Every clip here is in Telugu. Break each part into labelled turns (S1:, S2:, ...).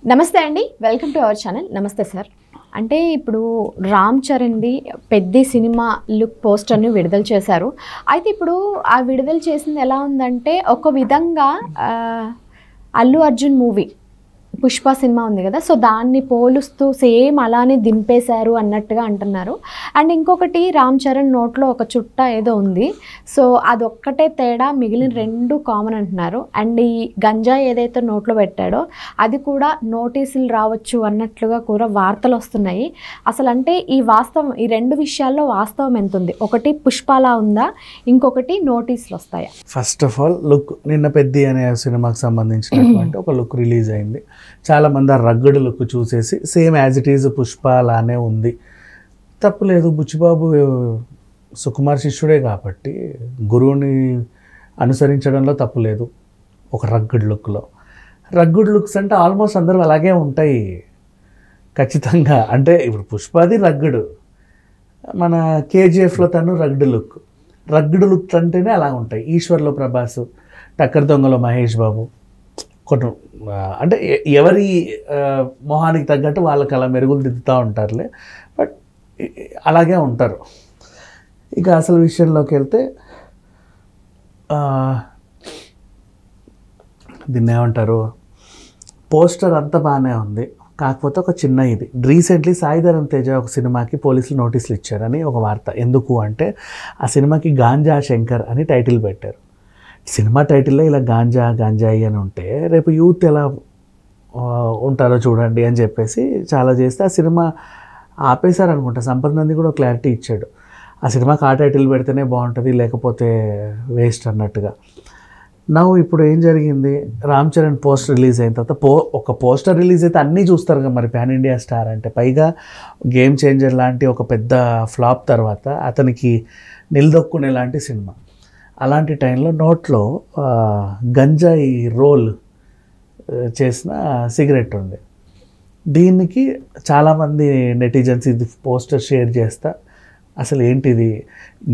S1: నమస్తే అండి, వెల్కమ్ టు అవర్ ఛానల్. నమస్తే సార్. అంటే ఇప్పుడు రామ్ చరణ్ది పెద్ద సినిమా లుక్ పోస్టర్ని విడుదల చేశారు. అయితే ఇప్పుడు ఆ విడుదల చేసింది ఎలా ఉందంటే ఒక విధంగా అల్లు అర్జున్ మూవీ పుష్ప సినిమా ఉంది కదా, సో దాన్ని పోలుస్తూ సేమ్ అలానే దింపేశారు అన్నట్టుగా అంటున్నారు. అండ్ ఇంకొకటి రామ్ చరణ్ నోట్లో ఒక చుట్ట ఏదో ఉంది, సో అదొక్కటే తేడా, మిగిలిన రెండు కామన్ అంటున్నారు. అండ్ ఈ గంజాయి ఏదైతే నోట్లో పెట్టాడో అది కూడా నోటీసులు రావచ్చు అన్నట్లుగా కూడా వార్తలు వస్తున్నాయి. అసలు అంటే ఈ వాస్తవం, ఈ రెండు విషయాల్లో వాస్తవం ఎంత ఉంది? ఒకటి పుష్పలా ఉందా, ఇంకొకటి నోటీసులు వస్తాయా?
S2: ఫస్ట్ ఆఫ్ ఆల్ లుక్, నిన్న పెద్ది అనే సినిమాకి సంబంధించినటువంటి ఒక లుక్ రిలీజ్ అయింది. చాలామంది ఆ రగ్గడు లుక్ చూసేసి same as it is Pushpa లానే ఉంది. తప్పులేదు, బుచ్చిబాబు సుకుమార్ శిష్యుడే కాబట్టి గురువుని అనుసరించడంలో తప్పులేదు. ఒక రగ్గడు లుక్లో, రగ్గడు లుక్స్ అంటే ఆల్మోస్ట్ అందరూ అలాగే ఉంటాయి ఖచ్చితంగా. అంటే ఇప్పుడు పుష్పది రగ్గడు, మన కేజీఎఫ్లో తను రగ్గడు లుక్ అంటేనే అలా ఉంటాయి. ఈశ్వర్లో ప్రభాస్, టక్కర్ దొంగలో మహేష్ బాబు, కొన్ని అంటే ఎవరి మొహానికి తగ్గట్టు వాళ్ళకి అలా మెరుగులు దిద్దుతూ ఉంటారులే, బట్ అలాగే ఉంటారు. ఇక అసలు విషయంలోకి వెళ్తే దీన్ని ఏమంటారు, పోస్టర్ అంతా బాగానే ఉంది. కాకపోతే ఒక చిన్న ఇది, రీసెంట్లీ సాయిధరమ్ తేజ ఒక సినిమాకి పోలీసులు నోటీసులు ఇచ్చారని ఒక వార్త. ఎందుకు అంటే ఆ సినిమాకి గాంజా శంకర్ అని టైటిల్ పెట్టారు. సినిమా టైటిల్లో ఇలా గాంజాయి అని ఉంటే రేపు యూత్ ఎలా ఉంటారో చూడండి అని చెప్పేసి చాలా చేస్తే ఆ సినిమా ఆపేశారనుకుంటా. సంపత్ నంది కూడా క్లారిటీ ఇచ్చాడు, ఆ సినిమాకి ఆ టైటిల్ పెడితేనే బాగుంటుంది, లేకపోతే వేస్ట్ అన్నట్టుగా. ఇప్పుడు ఏం జరిగింది, రామ్ చరణ్ పోస్టర్ రిలీజ్ అయిన తర్వాత ఒక పోస్టర్ రిలీజ్ అయితే అన్నీ చూస్తారు కదా మరి, పాన్ ఇండియా స్టార్ అంటే. పైగా గేమ్ చేంజర్ లాంటి ఒక పెద్ద ఫ్లాప్ తర్వాత అతనికి నిలదొక్కునే లాంటి సినిమా. అలాంటి టైంలో నోట్లో గంజాయి రోల్ చేసిన సిగరెట్ ఉంది. దీనికి చాలామంది నెటిజన్స్ ఇది పోస్టర్ షేర్ చేస్తా, అసలు ఏంటిది,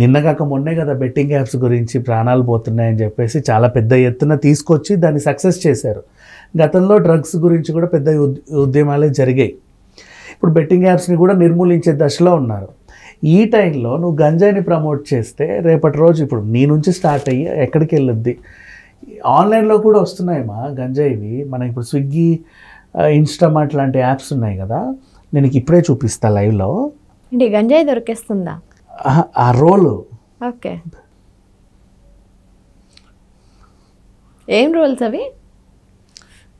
S2: నిన్నగాక మొన్నే కదా బెట్టింగ్ యాప్స్ గురించి ప్రాణాలు పోతున్నాయని చెప్పేసి చాలా పెద్ద ఎత్తున తీసుకొచ్చి దాన్ని సక్సెస్ చేశారు. గతంలో డ్రగ్స్ గురించి కూడా పెద్ద ఉద్యమాలే జరిగాయి. ఇప్పుడు బెట్టింగ్ యాప్స్ని కూడా నిర్మూలించే దశలో ఉన్నారు. ఈ టైంలో నువ్వు గంజాయిని ప్రమోట్ చేస్తే రేపటి రోజు ఇప్పుడు నీ నుంచి స్టార్ట్ అయ్యి ఎక్కడికి వెళ్ళొద్ది. ఆన్లైన్లో కూడా వస్తున్నాయమ్మా గంజాయివి. మనకి ఇప్పుడు స్విగ్గీ, ఇన్స్టామార్ట్ లాంటి యాప్స్ ఉన్నాయి కదా, నేను ఇప్పుడే చూపిస్తా లైవ్లో.
S1: గంజాయి దొరికేస్తుందా
S2: ఆ రోలు?
S1: ఓకే, ఏం రోల్స్ అవి?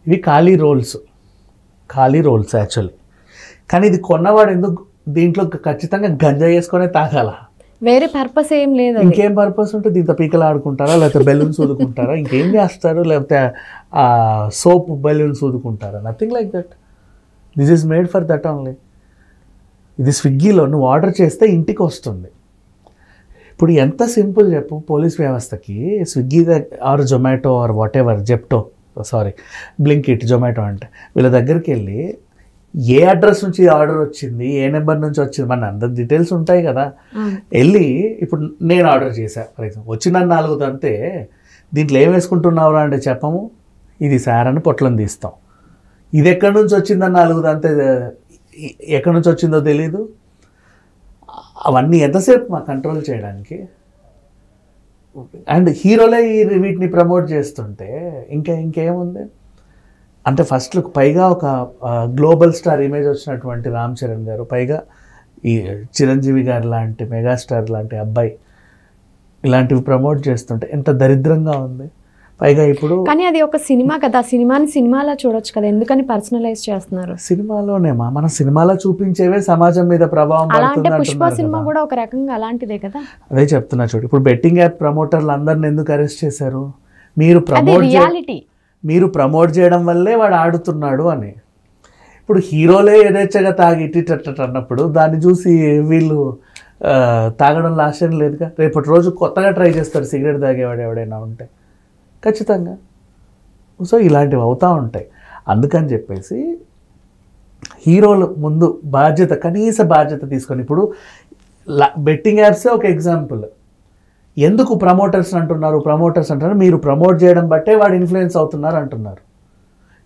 S2: ఇవి ఖాళీ రోల్స్ యాక్చువల్లీ. కానీ ఇది కొన్నవాడు ఎందుకు దీంట్లో ఖచ్చితంగా గంజాయి వేసుకొనే తాగాల,
S1: వేరే పర్పస్ ఏం లేదు.
S2: ఇంకేం పర్పస్ ఉంటుంది? ఇంత పీకలు ఆడుకుంటారా, లేకపోతే బెలూన్స్ ఊదుకుంటారా, ఇంకేం చేస్తారు, లేకపోతే సోప్ బెలూన్స్ ఊదుకుంటారా? Nothing like that. This is made for that only. ఇది స్విగ్గీలో నువ్వు ఆర్డర్ చేస్తే ఇంటికి వస్తుంది. ఇప్పుడు ఎంత సింపుల్ చెప్పు పోలీస్ వ్యవస్థకి. Swiggy or Zomato or whatever, Blinkit, Zomato అంటే వీళ్ళ దగ్గరికి వెళ్ళి ఏ అడ్రస్ నుంచి ఆర్డర్ వచ్చింది, ఏ నెంబర్ నుంచి వచ్చింది, మన అందరి డీటెయిల్స్ ఉంటాయి కదా. వెళ్ళి ఇప్పుడు నేను ఆర్డర్ చేశాను ఫర్ ఎగ్జాంపుల్, వచ్చి నన్ను 4 తంతే దీంట్లో ఏం వేసుకుంటున్నావు అంటే చెప్పము, ఇది సార్ అని పొట్లం తీస్తాం. ఇది ఎక్కడి నుంచి వచ్చిందని 4 తంతే ఎక్కడి నుంచి వచ్చిందో తెలీదు. అవన్నీ ఎంతసేపు మా కంట్రోల్ చేయడానికి. అండ్ హీరోలే వీటిని ప్రమోట్ చేస్తుంటే ఇంకేముంది అంటే ఫస్ట్ లుక్. పైగా ఒక గ్లోబల్ స్టార్ ఇమేజ్ వచ్చినటువంటి రామ్ చరణ్ గారు, పైగా ఈ చిరంజీవి గారు లాంటి మెగాస్టార్ లాంటి అబ్బాయి ఇలాంటివి ప్రమోట్ చేస్తుంటే ఎంత దరిద్రంగా ఉంది. పైగా ఇప్పుడు
S1: కానీ అది ఒక సినిమా కదా, సినిమాని సినిమాలో చూడొచ్చు కదా, ఎందుకని పర్సనలైజ్ చేస్తున్నారు?
S2: సినిమాలోనేమా, మన సినిమాలో చూపించేవే సమాజం మీద ప్రభావం పడుతుంది.
S1: పుష్ప సినిమా కూడా ఒక రకంగా అలాంటిదే కదా.
S2: అదే చెప్తున్నా చూడు, ఇప్పుడు బెట్టింగ్ యాప్ ప్రమోటర్లు అందరిని ఎందుకు అరెస్ట్ చేశారు? మీరు ప్రమోట్ చేయడం వల్లే వాడు ఆడుతున్నాడు అని. ఇప్పుడు హీరోలే యథేచ్ఛగా తాగి ఇట్టిట్ట అన్నప్పుడు దాన్ని చూసి వీళ్ళు తాగడం లాస్యం లేదుగా. రేపటి రోజు కొత్తగా ట్రై చేస్తారు సిగరెట్ తాగేవాడు ఎవడైనా ఉంటే ఖచ్చితంగా. సో ఇలాంటివి అవుతూ ఉంటాయి. అందుకని చెప్పేసి హీరోలు ముందు కనీస బాధ్యత తీసుకొని, ఇప్పుడు బెట్టింగ్ యాప్సే ఒక ఎగ్జాంపుల్. ఎందుకు ప్రమోటర్స్ అంటున్నారు? మీరు ప్రమోట్ చేయడం బట్టే వాడు ఇన్ఫ్లుయెన్స్ అవుతున్నారు అంటున్నారు.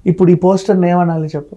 S2: ఇప్పుడు ఈ పోస్టర్ని ఏమనాలి చెప్పు?